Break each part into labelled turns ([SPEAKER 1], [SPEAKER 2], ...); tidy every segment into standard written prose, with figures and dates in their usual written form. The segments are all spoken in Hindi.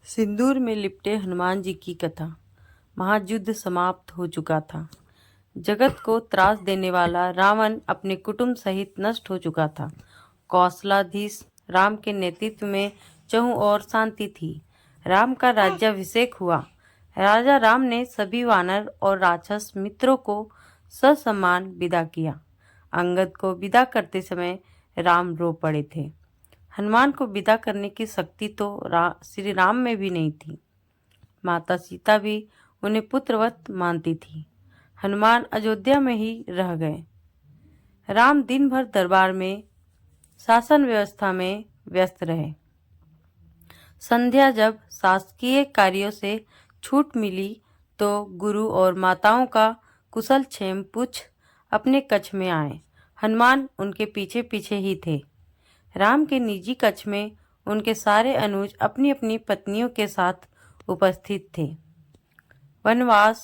[SPEAKER 1] सिंदूर में लिपटे हनुमान जी की कथा। महायुद्ध समाप्त हो चुका था। जगत को त्रास देने वाला रावण अपने कुटुंब सहित नष्ट हो चुका था। कौशलाधीश राम के नेतृत्व में चहुं ओर शांति थी। राम का राज्याभिषेक हुआ। राजा राम ने सभी वानर और राक्षस मित्रों को ससम्मान विदा किया। अंगद को विदा करते समय राम रो पड़े थे। हनुमान को विदा करने की शक्ति तो श्री राम में भी नहीं थी। माता सीता भी उन्हें पुत्रवत मानती थी। हनुमान अयोध्या में ही रह गए। राम दिन भर दरबार में शासन व्यवस्था में व्यस्त रहे। संध्या जब शासकीय कार्यों से छूट मिली तो गुरु और माताओं का कुशल क्षेम पूछ अपने कक्ष में आए। हनुमान उनके पीछे पीछे ही थे। राम के निजी कक्ष में उनके सारे अनुज अपनी अपनी पत्नियों के साथ उपस्थित थे। वनवास,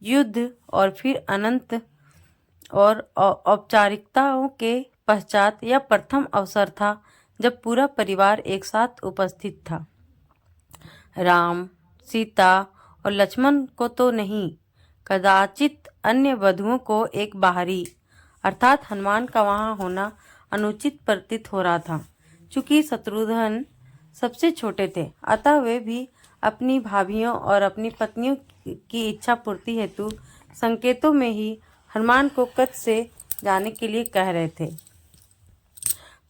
[SPEAKER 1] युद्ध और फिर अनंत और औपचारिकताओं के पश्चात यह प्रथम अवसर था जब पूरा परिवार एक साथ उपस्थित था। राम, सीता और लक्ष्मण को तो नहीं, कदाचित अन्य वधुओं को एक बाहरी अर्थात हनुमान का वहां होना अनुचित प्रतीत हो रहा था। चूंकि शत्रुघ्न सबसे छोटे थे, अतः वे भी अपनी भाभियों और अपनी पत्नियों की इच्छा पूर्ति हेतु संकेतों में ही हनुमान को कच्छ से जाने के लिए कह रहे थे।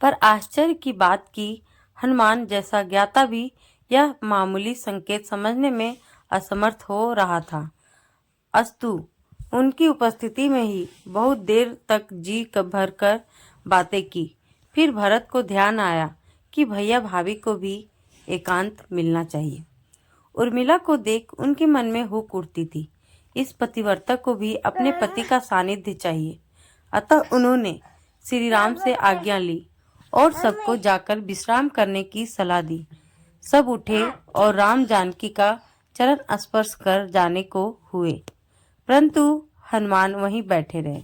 [SPEAKER 1] पर आश्चर्य की बात की हनुमान जैसा ज्ञाता भी यह मामूली संकेत समझने में असमर्थ हो रहा था। अस्तु, उनकी उपस्थिति में ही बहुत देर तक जी भर कर बातें की। फिर भरत को ध्यान आया कि भैया भाभी को भी एकांत मिलना चाहिए। उर्मिला को देख उनके मन में हुक उठती थी। इस पतिव्रता को भी अपने पति का सानिध्य चाहिए। अतः उन्होंने श्री राम से आज्ञा ली और सबको जाकर विश्राम करने की सलाह दी। सब उठे और राम जानकी का चरण स्पर्श कर जाने को हुए, परंतु हनुमान वहीं बैठे रहे।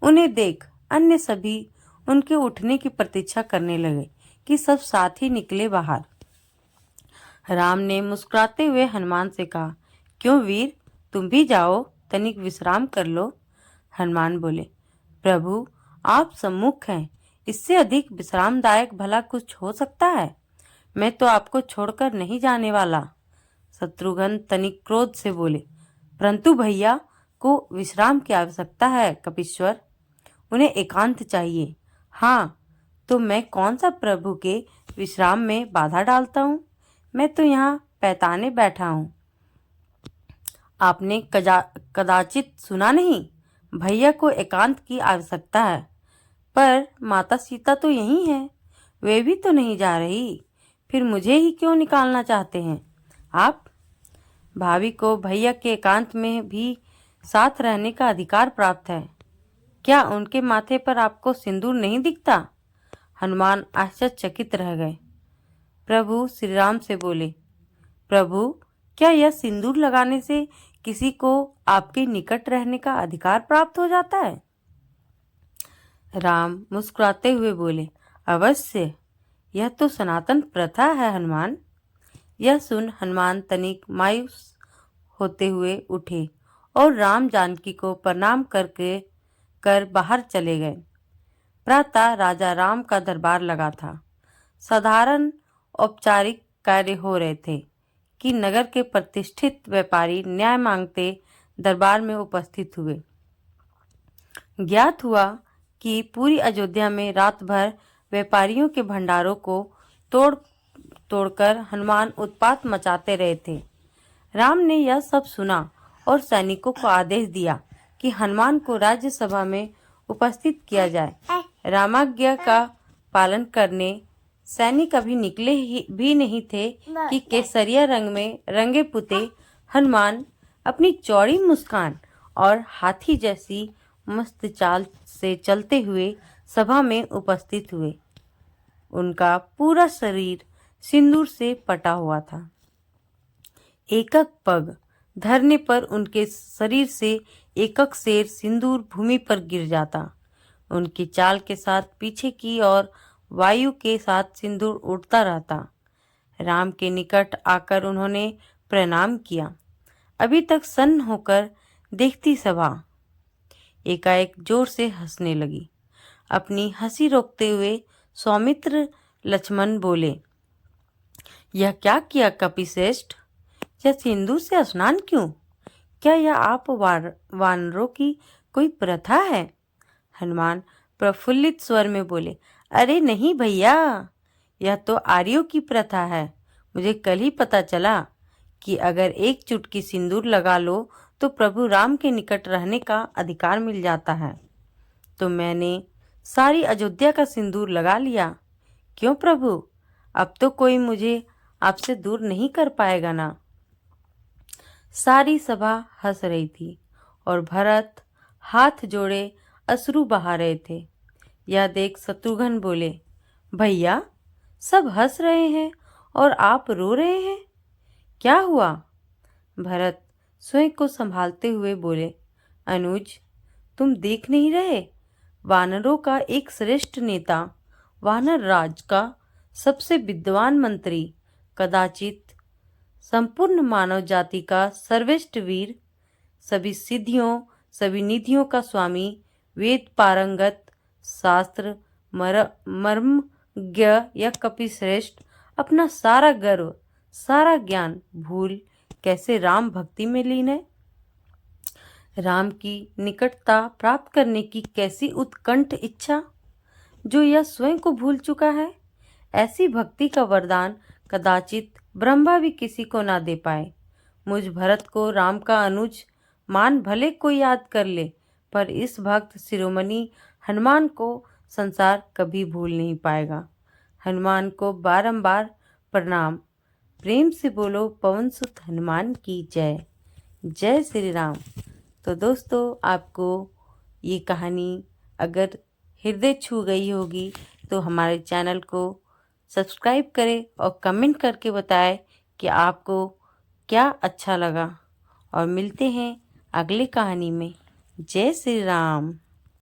[SPEAKER 1] उन्हें देख अन्य सभी उनके उठने की प्रतीक्षा करने लगे कि सब साथ ही निकले बाहर। राम ने मुस्कुराते हुए हनुमान से कहा, क्यों वीर, तुम भी जाओ, तनिक विश्राम कर लो। हनुमान बोले, प्रभु आप सम्मुख हैं, इससे अधिक विश्रामदायक भला कुछ हो सकता है? मैं तो आपको छोड़कर नहीं जाने वाला। शत्रुघ्न तनिक क्रोध से बोले, परंतु भैया को विश्राम की आवश्यकता है कपीश्वर, उन्हें एकांत चाहिए। हाँ, तो मैं कौन सा प्रभु के विश्राम में बाधा डालता हूँ? मैं तो यहाँ पैताने बैठा हूँ। आपने कदाचित सुना नहीं, भैया को एकांत की आवश्यकता है। पर माता सीता तो यही है, वे भी तो नहीं जा रही, फिर मुझे ही क्यों निकालना चाहते हैं आप? भाभी को भैया के एकांत में भी साथ रहने का अधिकार प्राप्त है। क्या उनके माथे पर आपको सिंदूर नहीं दिखता? हनुमान आश्चर्यचकित रह गए। प्रभु श्री राम से बोले, प्रभु क्या यह सिंदूर लगाने से किसी को आपके निकट रहने का अधिकार प्राप्त हो जाता है? राम मुस्कुराते हुए बोले, अवश्य, यह तो सनातन प्रथा है हनुमान। यह सुन हनुमान तनिक मायूस होते हुए उठे और राम जानकी को प्रणाम कर बाहर चले गए। प्रातः राजा राम का दरबार लगा था। साधारण औपचारिक कार्य हो रहे थे कि नगर के प्रतिष्ठित व्यापारी न्याय मांगते दरबार में उपस्थित हुए। ज्ञात हुआ कि पूरी अयोध्या में रात भर व्यापारियों के भंडारों को तोड़कर हनुमान उत्पात मचाते रहे थे। राम ने यह सब सुना और सैनिकों को आदेश दिया कि हनुमान को राज्यसभा में उपस्थित किया जाए। रामाज्ञा का पालन करने सैनिक अभी निकले भी नहीं थे कि केसरिया रंग में रंगे पुते हनुमान अपनी चौड़ी मुस्कान और हाथी जैसी मस्त चाल से चलते हुए सभा में उपस्थित हुए। उनका पूरा शरीर सिंदूर से पटा हुआ था। एकक पग धरने पर उनके शरीर से एकक शेर सिंदूर भूमि पर गिर जाता। उनकी चाल के साथ पीछे की ओर वायु के साथ सिंदूर उड़ता रहता। राम के निकट आकर उन्होंने प्रणाम किया। अभी तक सन्न होकर देखती सभा एकाएक जोर से हंसने लगी। अपनी हंसी रोकते हुए सौमित्र लक्ष्मण बोले, यह क्या किया कपिश्रेष्ठ? यह सिंदूर से स्नान क्यों? क्या यह आप वानरों की कोई प्रथा है? हनुमान प्रफुल्लित स्वर में बोले, अरे नहीं भैया, यह तो आर्यों की प्रथा है। मुझे कल ही पता चला कि अगर एक चुटकी सिंदूर लगा लो तो प्रभु राम के निकट रहने का अधिकार मिल जाता है। तो मैंने सारी अयोध्या का सिंदूर लगा लिया। क्यों प्रभु, अब तो कोई मुझे आपसे दूर नहीं कर पाएगा ना। सारी सभा हंस रही थी और भरत हाथ जोड़े अश्रु बहा रहे थे। यह देख शत्रुघ्न बोले, भैया सब हंस रहे हैं और आप रो रहे हैं, क्या हुआ? भरत स्वयं को संभालते हुए बोले, अनुज तुम देख नहीं रहे, वानरों का एक श्रेष्ठ नेता, वानर राज का सबसे विद्वान मंत्री, कदाचित संपूर्ण मानव जाति का सर्वश्रेष्ठ वीर, सभी सिद्धियों सभी निधियों का स्वामी, वेद पारंगत, शास्त्र मर्मज्ञ यह कपिश्रेष्ठ अपना सारा गर्व सारा ज्ञान भूल कैसे राम भक्ति में लीन है। राम की निकटता प्राप्त करने की कैसी उत्कंठ इच्छा, जो यह स्वयं को भूल चुका है। ऐसी भक्ति का वरदान कदाचित ब्रह्मा भी किसी को ना दे पाए। मुझ भरत को राम का अनुज मान भले कोई याद कर ले, पर इस भक्त शिरोमणि हनुमान को संसार कभी भूल नहीं पाएगा। हनुमान को बारंबार प्रणाम। प्रेम से बोलो पवन सुत हनुमान की जय। जय श्री राम। तो दोस्तों, आपको ये कहानी अगर हृदय छू गई होगी तो हमारे चैनल को सब्सक्राइब करें और कमेंट करके बताएं कि आपको क्या अच्छा लगा। और मिलते हैं अगली कहानी में। जय श्री राम।